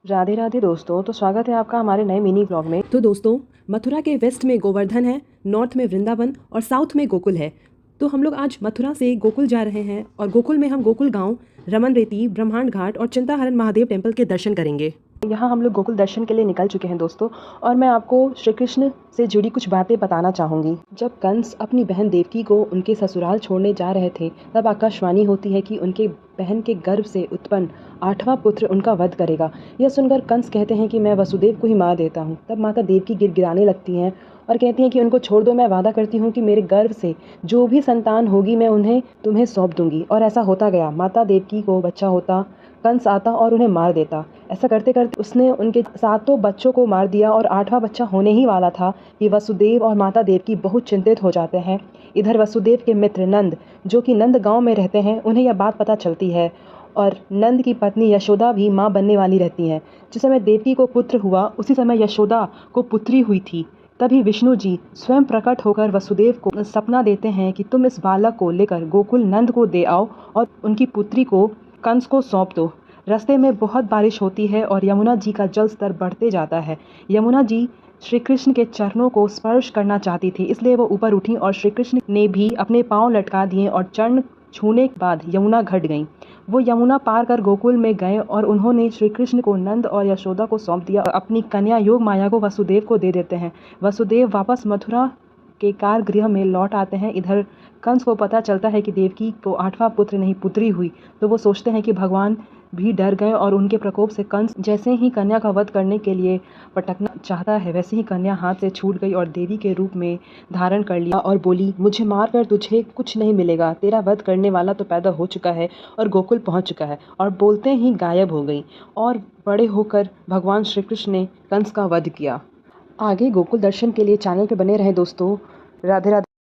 राधे राधे दोस्तों। तो स्वागत है आपका हमारे नए मिनी ब्लॉग में। तो दोस्तों, मथुरा के वेस्ट में गोवर्धन है, नॉर्थ में वृंदावन और साउथ में गोकुल है। तो हम लोग आज मथुरा से गोकुल जा रहे हैं और गोकुल में हम गोकुल गांव, रमन रेती, ब्रह्मांड घाट और चिंताहरण महादेव टेम्पल के दर्शन करेंगे। यहाँ हम लोग गोकुल दर्शन के लिए निकल चुके हैं दोस्तों, और मैं आपको श्री कृष्ण से जुड़ी कुछ बातें बताना चाहूँगी। जब कंस अपनी बहन देवकी को उनके ससुराल छोड़ने जा रहे थे, तब आकाशवाणी होती है कि उनके बहन के गर्भ से उत्पन्न 8वां पुत्र उनका वध करेगा। यह सुनकर कंस कहते हैं कि मैं वसुदेव को ही मार देता हूँ। तब माता देवकी गिड़गिड़ाने लगती हैं और कहती हैं कि उनको छोड़ दो, मैं वादा करती हूँ कि मेरे गर्भ से जो भी संतान होगी मैं उन्हें तुम्हें सौंप दूंगी। और ऐसा होता गया। माता देवकी को बच्चा होता, कंस आता और उन्हें मार देता। ऐसा करते करते उसने उनके 7 बच्चों को मार दिया और 8वां बच्चा होने ही वाला था। ये वसुदेव और माता देवकी बहुत चिंतित हो जाते हैं। इधर वसुदेव के मित्र नंद, जो कि नंद गांव में रहते हैं, उन्हें यह बात पता चलती है और नंद की पत्नी यशोदा भी माँ बनने वाली रहती हैं। जिस समय देवकी को पुत्र हुआ, उसी समय यशोदा को पुत्री हुई थी। तभी विष्णु जी स्वयं प्रकट होकर वसुदेव को सपना देते हैं कि तुम इस बालक को लेकर गोकुल नंद को दे आओ और उनकी पुत्री को कंस को सौंप दो। रास्ते में बहुत बारिश होती है और यमुना जी का जल स्तर बढ़ते जाता है। यमुना जी श्री कृष्ण के चरणों को स्पर्श करना चाहती थी, इसलिए वो ऊपर उठी और श्री कृष्ण ने भी अपने पांव लटका दिए और चरण छूने के बाद यमुना घट गई। वो यमुना पार कर गोकुल में गए और उन्होंने श्री कृष्ण को नंद और यशोदा को सौंप दिया और अपनी कन्या योग माया को वसुदेव को दे देते हैं। वसुदेव वापस मथुरा के कार गृह में लौट आते हैं। इधर कंस को पता चलता है कि देवकी को 8वां पुत्र नहीं पुत्री हुई, तो वो सोचते हैं कि भगवान भी डर गए और उनके प्रकोप से कंस जैसे ही कन्या का वध करने के लिए पटकना चाहता है, वैसे ही कन्या हाथ से छूट गई और देवी के रूप में धारण कर लिया और बोली, मुझे मार कर तुझे कुछ नहीं मिलेगा, तेरा वध करने वाला तो पैदा हो चुका है और गोकुल पहुंच चुका है। और बोलते ही गायब हो गई और बड़े होकर भगवान श्री कृष्ण ने कंस का वध किया। आगे गोकुल दर्शन के लिए चैनल पर बने रहें दोस्तों। राधे राधे।